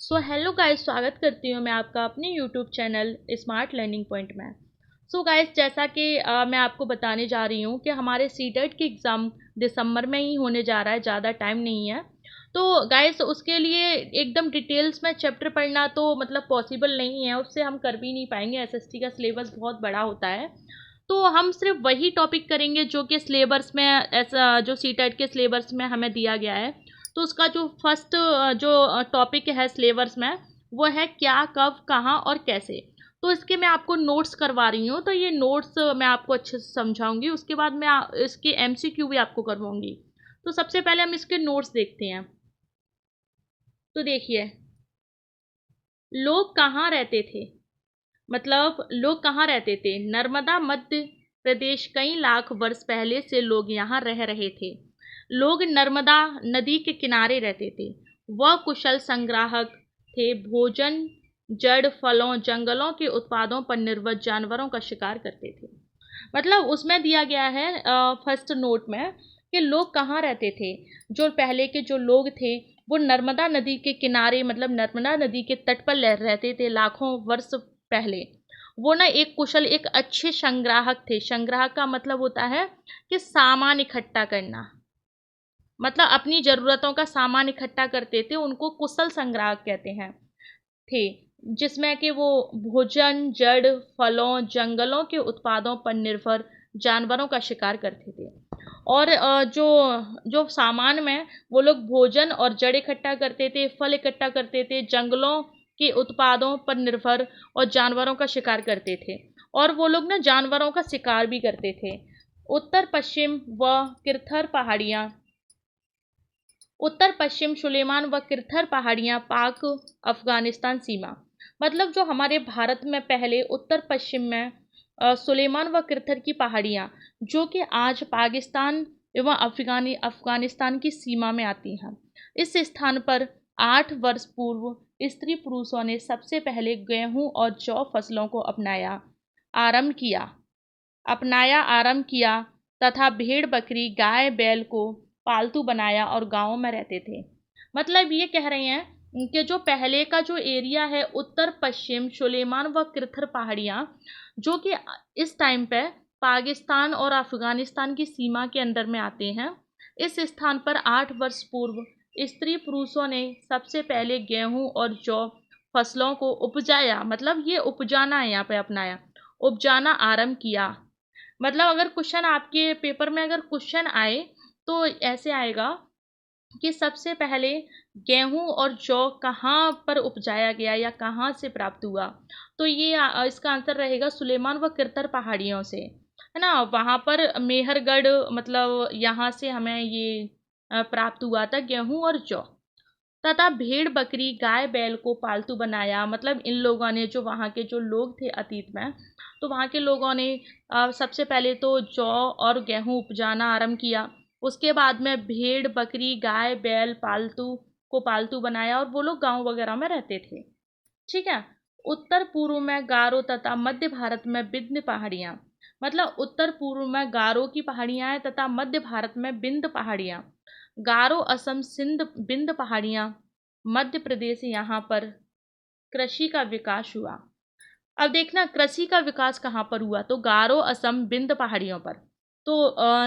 So hello guys, स्वागत करती हूँ मैं आपका अपने YouTube channel smart learning point में। सो गाइस, जैसा कि मैं आपको बताने जा रही हूँ कि हमारे सीटेट की एग्ज़ाम दिसंबर में ही होने जा रहा है, ज़्यादा टाइम नहीं है। तो गाइस, उसके लिए एकदम डिटेल्स में चैप्टर पढ़ना तो मतलब पॉसिबल नहीं है, उससे हम कर भी नहीं पाएंगे। एसएसटी का सिलेबस बहुत बड़ा होता है। तो हम सिर्फ वही टॉपिक करेंगे जो कि सिलेबस में, ऐसा जो सीटेट के सिलेबस में हमें दिया गया है। तो उसका जो फर्स्ट जो टॉपिक है सिलेबस में, वो है क्या, कब, कहाँ और कैसे। तो इसके मैं आपको नोट्स करवा रही हूँ, तो ये नोट्स मैं आपको अच्छे से समझाऊंगी। उसके बाद मैं इसके एमसीक्यू भी आपको करवाऊंगी। तो सबसे पहले हम इसके नोट्स देखते हैं। तो देखिए, लोग कहाँ रहते थे। मतलब लोग कहाँ रहते थे? नर्मदा मध्य प्रदेश। कई लाख वर्ष पहले से लोग यहाँ रह रहे थे। लोग नर्मदा नदी के किनारे रहते थे। वह कुशल संग्राहक थे। भोजन, जड़, फलों, जंगलों के उत्पादों पर निर्भर जानवरों का शिकार करते थे। मतलब उसमें दिया गया है फर्स्ट नोट में कि लोग कहाँ रहते थे। जो पहले के जो लोग थे वो नर्मदा नदी के किनारे, मतलब नर्मदा नदी के तट पर रहते थे लाखों वर्ष पहले। वो ना एक कुशल, एक अच्छे संग्राहक थे। संग्राहक का मतलब होता है कि सामान इकट्ठा करना, मतलब अपनी जरूरतों का सामान इकट्ठा करते थे, उनको कुशल संग्राहक कहते हैं थे। जिसमें कि वो भोजन, जड़, फलों, जंगलों के उत्पादों पर निर्भर जानवरों का शिकार करते थे। और जो जो सामान में वो लोग भोजन और जड़ इकट्ठा करते थे, फल इकट्ठा करते थे, जंगलों के उत्पादों पर निर्भर और जानवरों का शिकार करते थे। और वो लोग ना जानवरों का शिकार भी करते थे। उत्तर पश्चिम व किरथर पहाड़ियाँ, उत्तर पश्चिम सुलेमान व किरथर पहाड़ियाँ, पाक अफगानिस्तान सीमा। मतलब जो हमारे भारत में पहले उत्तर पश्चिम में सुलेमान व किरथर की पहाड़ियाँ, जो कि आज पाकिस्तान एवं अफगानिस्तान की सीमा में आती हैं। इस स्थान पर 8 वर्ष पूर्व स्त्री पुरुषों ने सबसे पहले गेहूं और जौ फसलों को आरंभ किया तथा भेड़, बकरी, गाय, बैल को पालतू बनाया और गांवों में रहते थे। मतलब ये कह रहे हैं कि जो पहले का जो एरिया है, उत्तर पश्चिम सुलेमान व किरथर पहाड़ियाँ, जो कि इस टाइम पे पाकिस्तान और अफगानिस्तान की सीमा के अंदर में आते हैं। इस स्थान पर 8 वर्ष पूर्व स्त्री पुरुषों ने सबसे पहले गेहूं और जौ फसलों को उपजाया, मतलब ये उपजाना है यहाँ पे अपनाया, उपजाना आरंभ किया। मतलब अगर क्वेश्चन आपके पेपर में अगर क्वेश्चन आए तो ऐसे आएगा कि सबसे पहले गेहूं और जौ कहाँ पर उपजाया गया या कहाँ से प्राप्त हुआ। तो ये इसका आंसर रहेगा सुलेमान व किरतर पहाड़ियों से, है ना। वहाँ पर मेहरगढ़, मतलब यहाँ से हमें ये प्राप्त हुआ था गेहूं और जौ। तथा भेड़, बकरी, गाय, बैल को पालतू बनाया। मतलब इन लोगों ने, जो वहाँ के जो लोग थे अतीत में, तो वहाँ के लोगों ने सबसे पहले तो जौ और गेहूं उपजाना आरंभ किया। उसके बाद में भेड़, बकरी, गाय, बैल पालतू बनाया और वो लोग गांव वगैरह में रहते थे। ठीक है। उत्तर पूर्व में गारो तथा मध्य भारत में विंध्य पहाड़ियाँ। मतलब उत्तर पूर्व में गारो की पहाड़ियाँ हैं तथा मध्य भारत में विंध्य पहाड़ियाँ। गारो, असम, सिंध, विंध्य पहाड़ियाँ, मध्य प्रदेश, यहाँ पर कृषि का विकास हुआ। अब देखना कृषि का विकास कहाँ पर हुआ, तो गारो, असम, विंध्य पहाड़ियों पर। तो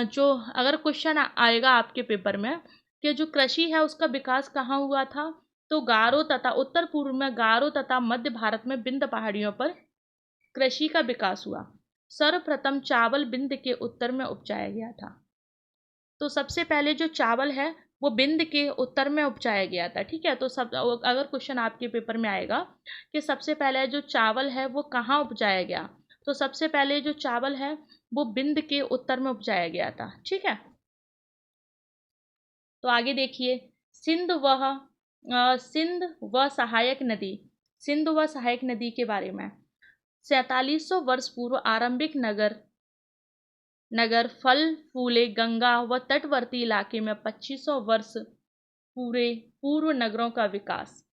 जो अगर क्वेश्चन आएगा आपके पेपर में कि जो कृषि है उसका विकास कहाँ हुआ था, तो गारो तथा उत्तर पूर्व में गारो तथा मध्य भारत में विंध्य पहाड़ियों पर कृषि का विकास हुआ। सर्वप्रथम चावल विंध्य के उत्तर में उपजाया गया था। तो सबसे पहले जो चावल है वो विंध्य के उत्तर में उपजाया गया था। ठीक है। तो सब अगर क्वेश्चन आपके पेपर में आएगा कि सबसे पहले जो चावल है वो कहाँ उपजाया गया, तो सबसे पहले जो चावल है वो विंध्य के उत्तर में उपजाया गया था। ठीक है। तो आगे देखिए, सिंध व सहायक नदी। सिंध व सहायक नदी के बारे में 4700 वर्ष पूर्व आरंभिक नगर फल फूले गंगा व तटवर्ती इलाके में 2500 वर्ष पूरे पूर्व नगरों का विकास।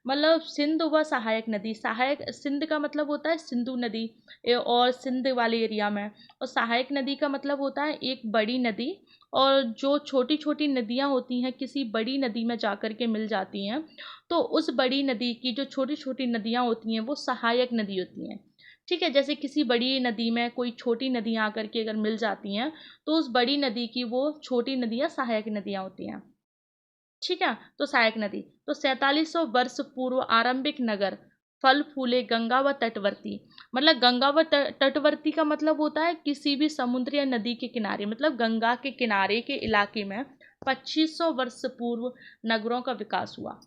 मतलब सिंध व सहायक नदी, सहायक सिंध का मतलब होता है सिंधु नदी और सिंध वाले एरिया में, और सहायक नदी का मतलब होता है एक बड़ी नदी, और जो छोटी छोटी नदियाँ होती हैं किसी बड़ी नदी में जाकर के मिल जाती हैं, तो उस बड़ी नदी की जो छोटी छोटी नदियाँ होती हैं वो सहायक नदी होती हैं। ठीक है, जैसे किसी बड़ी नदी में कोई छोटी नदियाँ आकर के अगर मिल जाती हैं तो उस बड़ी नदी की वो छोटी नदियाँ सहायक नदियाँ होती हैं। ठीक है, तो सहायक नदी, तो 4700 वर्ष पूर्व आरंभिक नगर फल फूले गंगा व तटवर्ती, मतलब गंगा व तटवर्ती का मतलब होता है किसी भी समुद्र या नदी के किनारे, मतलब गंगा के किनारे के इलाके में 2500 वर्ष पूर्व नगरों का विकास हुआ।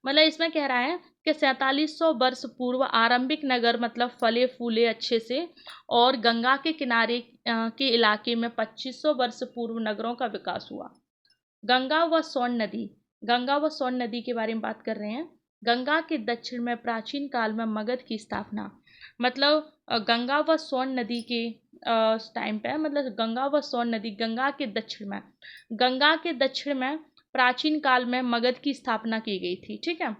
मतलब इसमें कह रहा है कि 4700 वर्ष पूर्व आरंभिक नगर मतलब फले फूले अच्छे से, और गंगा के किनारे के इलाके में 2500 वर्ष पूर्व नगरों का विकास हुआ। गंगा व सोन नदी, गंगा व सोन नदी के बारे में बात कर रहे हैं। गंगा के दक्षिण में प्राचीन काल में मगध की स्थापना, मतलब गंगा व सोन नदी के टाइम पे, मतलब गंगा व सोन नदी गंगा के दक्षिण में, गंगा के दक्षिण में प्राचीन काल में मगध की स्थापना की गई थी। ठीक है,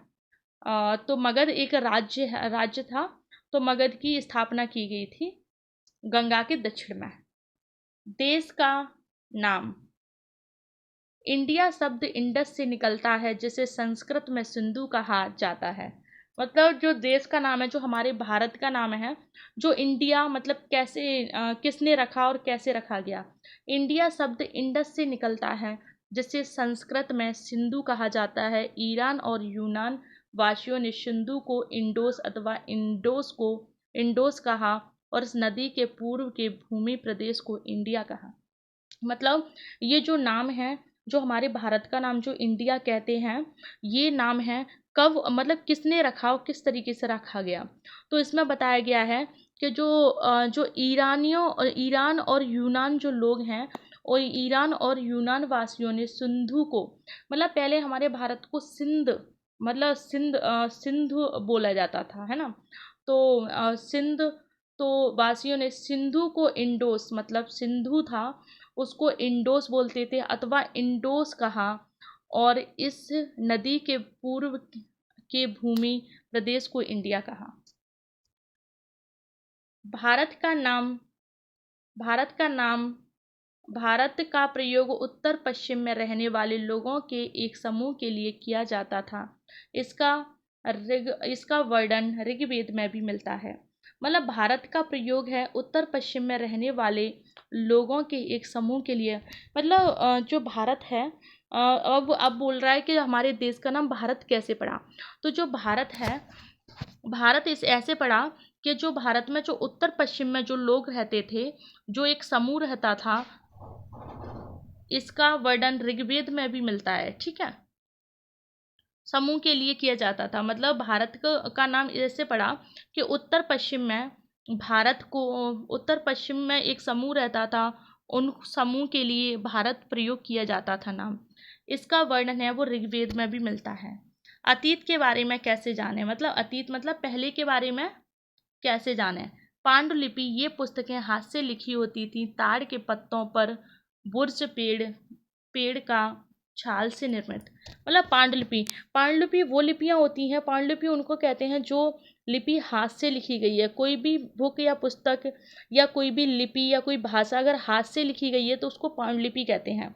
तो मगध एक राज्य था, तो मगध की स्थापना की गई थी गंगा के दक्षिण में। देश का नाम, इंडिया शब्द इंडस से निकलता है जिसे संस्कृत में सिंधु कहा जाता है। मतलब जो देश का नाम है, जो हमारे भारत का नाम है, जो इंडिया मतलब कैसे किसने रखा और कैसे रखा गया। इंडिया शब्द इंडस से निकलता है जिसे संस्कृत में सिंधु कहा जाता है। ईरान और यूनान वासियों ने सिंधु को इंडोस अथवा इंडोस को इंडोस कहा, और इस नदी के पूर्व के भूमि प्रदेश को इंडिया कहा। मतलब ये जो नाम है, जो हमारे भारत का नाम जो इंडिया कहते हैं, ये नाम है कब, मतलब किसने रखा और किस तरीके से रखा गया। तो इसमें बताया गया है कि जो ईरान और यूनान जो लोग हैं, और ईरान और यूनान वासियों ने सिंधु को, मतलब पहले हमारे भारत को सिंध, मतलब सिंधु बोला जाता था, है ना। तो सिंध, तो वासियों ने सिंधु को इंडोस, मतलब सिंधु था उसको इंडोस बोलते थे अथवा इंडोस कहा, और इस नदी के पूर्व के भूमि प्रदेश को इंडिया कहा। भारत का नाम भारत का नाम भारत का प्रयोग उत्तर पश्चिम में रहने वाले लोगों के एक समूह के लिए किया जाता था। इसका वर्णन ऋग्वेद में भी मिलता है। मतलब भारत का प्रयोग है उत्तर पश्चिम में रहने वाले लोगों के एक समूह के लिए। मतलब जो भारत है, अब बोल रहा है कि हमारे देश का नाम भारत कैसे पड़ा। तो जो भारत है, भारत इस ऐसे पड़ा कि जो भारत में जो उत्तर पश्चिम में जो लोग रहते थे, जो एक समूह रहता था, इसका वर्णन ऋग्वेद में भी मिलता है। ठीक है, समूह के लिए किया जाता था। मतलब भारत का नाम ऐसे पड़ा कि उत्तर पश्चिम में उत्तर पश्चिम में एक समूह रहता था, उन समूह के लिए भारत प्रयोग किया जाता था नाम। इसका वर्णन है वो ऋग्वेद में भी मिलता है। अतीत के बारे में कैसे जाने, मतलब अतीत मतलब पहले के बारे में कैसे जाने। पांडुलिपि, ये पुस्तकें हाथ से लिखी होती थी, ताड़ के पत्तों पर बुर्ज पेड़ का छाल से निर्मित। मतलब पांडुलिपि वो लिपियां होती हैं, पांडुलिपि उनको कहते हैं जो लिपि हाथ से लिखी गई है। कोई भी बुक या पुस्तक या कोई भी लिपि या कोई भाषा अगर हाथ से लिखी गई है तो उसको पांडुलिपि कहते हैं।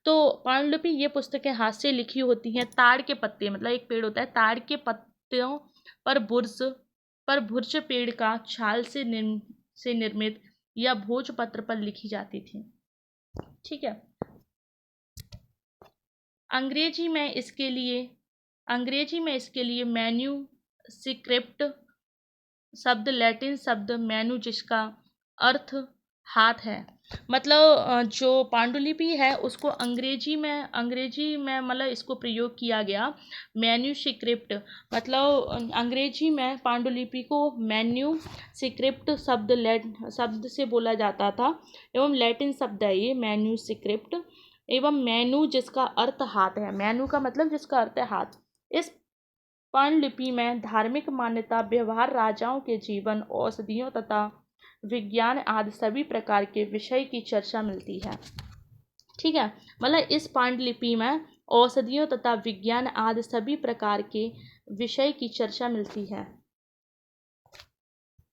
तो पांडुलिपि ये पुस्तकें हाथ से लिखी होती हैं, ताड़ के पत्ते, मतलब एक पेड़ होता है, ताड़ के पत्तों पर भुर्ज पेड़ का छाल से निर्मित या भोजपत्र पर लिखी जाती थी। ठीक है, अंग्रेजी में इसके लिए मैन्यूस्क्रिप्ट शब्द लैटिन शब्द मैनू, जिसका अर्थ हाथ है। मतलब जो पांडुलिपि है उसको अंग्रेजी में मतलब इसको प्रयोग किया गया मैन्यूस्क्रिप्ट। मतलब अंग्रेजी में पांडुलिपि को मैन्यूस्क्रिप्ट शब्द से बोला जाता था, एवं लैटिन शब्द है ये मैन्यूस्क्रिप्ट, एवं मैनू जिसका अर्थ हाथ है। मैनू का मतलब जिसका अर्थ है हाथ। इस पांडुलिपि में धार्मिक मान्यता, व्यवहार, राजाओं के जीवन, औषधियों तथा विज्ञान आदि सभी प्रकार के विषय की चर्चा मिलती है। ठीक है, मतलब इस पांडुलिपि में औषधियों तथा विज्ञान आदि सभी प्रकार के विषय की चर्चा मिलती है।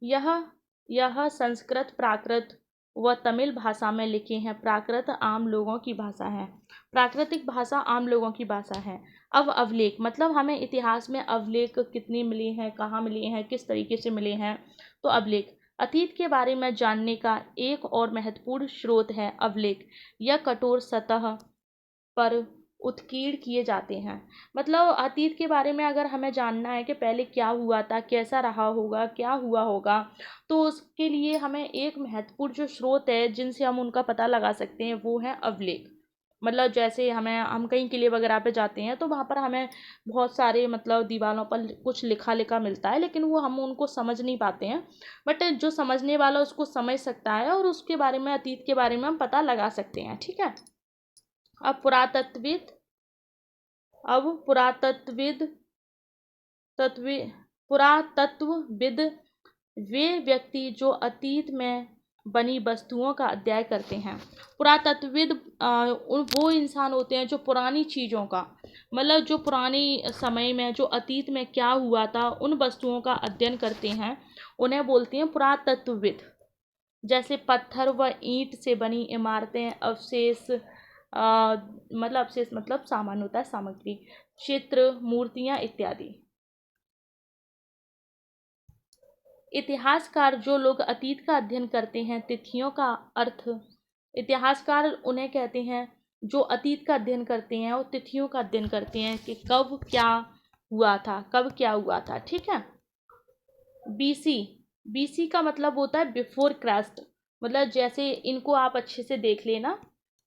यह संस्कृत, प्राकृत व तमिल भाषा में लिखे हैं। प्राकृत आम लोगों की भाषा है। प्राकृतिक भाषा आम लोगों की भाषा है। अब अवलेख मतलब हमें इतिहास में अवलेख कितनी मिले हैं, कहाँ मिले हैं, किस तरीके से मिले हैं। तो अवलेख अतीत के बारे में जानने का एक और महत्वपूर्ण स्रोत है। अवलेख यह कठोर सतह पर उत्कीर्ण किए जाते हैं। मतलब अतीत के बारे में अगर हमें जानना है कि पहले क्या हुआ था, कैसा रहा होगा, क्या हुआ होगा, तो उसके लिए हमें एक महत्वपूर्ण जो स्रोत है जिनसे हम उनका पता लगा सकते हैं वो है अवलेख। मतलब जैसे हम कहीं किले वगैरह पे जाते हैं तो वहाँ पर हमें बहुत सारे मतलब दीवारों पर कुछ लिखा लिखा मिलता है, लेकिन वो हम उनको समझ नहीं पाते हैं। बट जो समझने वाला उसको समझ सकता है और उसके बारे में, अतीत के बारे में हम पता लगा सकते हैं। ठीक है। अब पुरातत्वविद अब पुरातत्वविद तत्व पुरातत्वविद वे व्यक्ति जो अतीत में बनी वस्तुओं का अध्ययन करते हैं। पुरातत्वविद वो इंसान होते हैं जो पुरानी चीज़ों का, मतलब जो पुरानी समय में जो अतीत में क्या हुआ था उन वस्तुओं का अध्ययन करते हैं, उन्हें बोलते हैं पुरातत्वविद। जैसे पत्थर व ईंट से बनी इमारतें, अवशेष अवशेष मतलब सामान होता है, सामग्री, चित्र, मूर्तियाँ इत्यादि। इतिहासकार जो लोग अतीत का अध्ययन करते हैं, तिथियों का अर्थ, इतिहासकार उन्हें कहते हैं जो अतीत का अध्ययन करते हैं और तिथियों का अध्ययन करते हैं कि कब क्या हुआ था, कब क्या हुआ था। ठीक है। बीसी का मतलब होता है बिफोर क्राइस्ट। मतलब जैसे इनको आप अच्छे से देख लेना,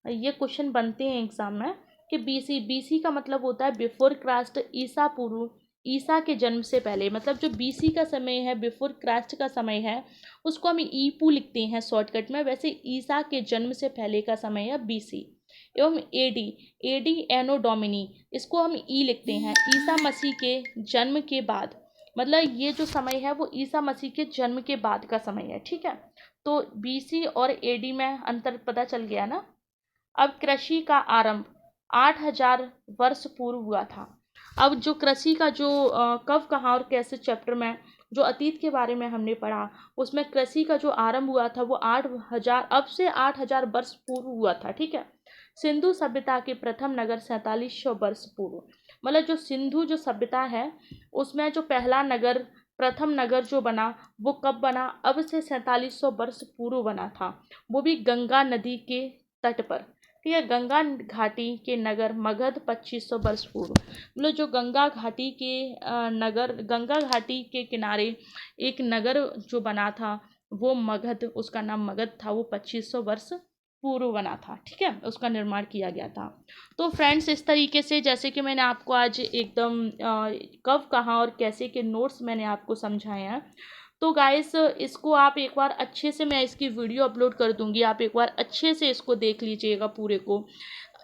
ये क्वेश्चन बनते हैं एग्जाम में कि बीसी का मतलब होता है बिफोर क्राइस्ट, ईसा पूर्व, ईसा के जन्म से पहले। मतलब जो बीसी का समय है, बिफोर क्राइस्ट का समय है, उसको हम ईपू लिखते हैं शॉर्टकट में। वैसे ईसा के जन्म से पहले का समय है बीसी। एवं एडी एनो डोमिनी, इसको हम ई लिखते हैं, ईसा मसीह के जन्म के बाद। मतलब ये जो समय है वो ईसा मसीह के जन्म के बाद का समय है। ठीक है। तो बीसी और एडी में अंतर पता चल गया ना। अब कृषि का आरंभ 8000 वर्ष पूर्व हुआ था। अब जो कृषि का जो कब, कहाँ और कैसे चैप्टर में जो अतीत के बारे में हमने पढ़ा, उसमें कृषि का जो आरंभ हुआ था वो 8000, अब से 8000 वर्ष पूर्व हुआ था। ठीक है। सिंधु सभ्यता के प्रथम नगर 4700 वर्ष पूर्व। मतलब जो सिंधु जो सभ्यता है उसमें जो पहला नगर, प्रथम नगर जो बना वो कब बना, अब से 4700 वर्ष पूर्व बना था। वो भी गंगा नदी के तट पर। ठीक है। गंगा घाटी के नगर मगध 2500 वर्ष पूर्व। मतलब जो गंगा घाटी के गंगा घाटी के किनारे एक नगर जो बना था वो मगध, उसका नाम मगध था, वो 2500 वर्ष पूर्व बना था। ठीक है। उसका निर्माण किया गया था। तो फ्रेंड्स, इस तरीके से जैसे कि मैंने आपको आज एकदम कब, कहाँ और कैसे के नोट्स मैंने आपको समझाए हैं। तो गाइस इसको आप एक बार अच्छे से, मैं इसकी वीडियो अपलोड कर दूंगी, आप एक बार अच्छे से इसको देख लीजिएगा पूरे को।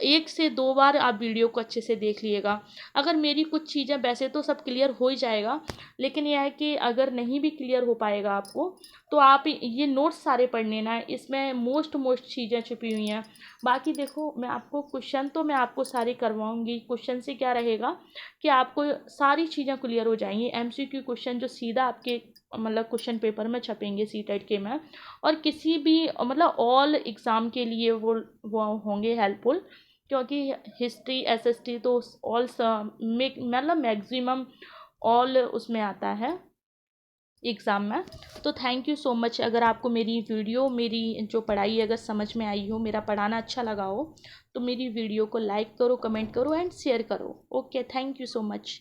1 से 2 बार आप वीडियो को अच्छे से देख लिएगा। अगर मेरी कुछ चीज़ें, वैसे तो सब क्लियर हो ही जाएगा, लेकिन यह है कि अगर नहीं भी क्लियर हो पाएगा आपको तो आप ये नोट्स सारे पढ़ लेना है, इसमें मोस्ट चीज़ें छुपी हुई हैं। बाकी देखो, मैं आपको क्वेश्चन तो मैं आपको सारे करवाऊंगी। क्वेश्चन से क्या रहेगा कि आपको सारी चीज़ें क्लियर हो जाएंगी। MCQ क्वेश्चन जो सीधा आपके मतलब क्वेश्चन पेपर में छपेंगे CTET के में, और किसी भी मतलब ऑल एग्ज़ाम के लिए वो होंगे हेल्पफुल, क्योंकि हिस्ट्री, SST तो ऑल मतलब मैक्सिमम ऑल उसमें आता है एग्ज़ाम में। तो थैंक यू सो मच। अगर आपको मेरी वीडियो, मेरी जो पढ़ाई अगर समझ में आई हो, मेरा पढ़ाना अच्छा लगा हो, तो मेरी वीडियो को लाइक करो, कमेंट करो एंड शेयर करो। Okay, thank you so much.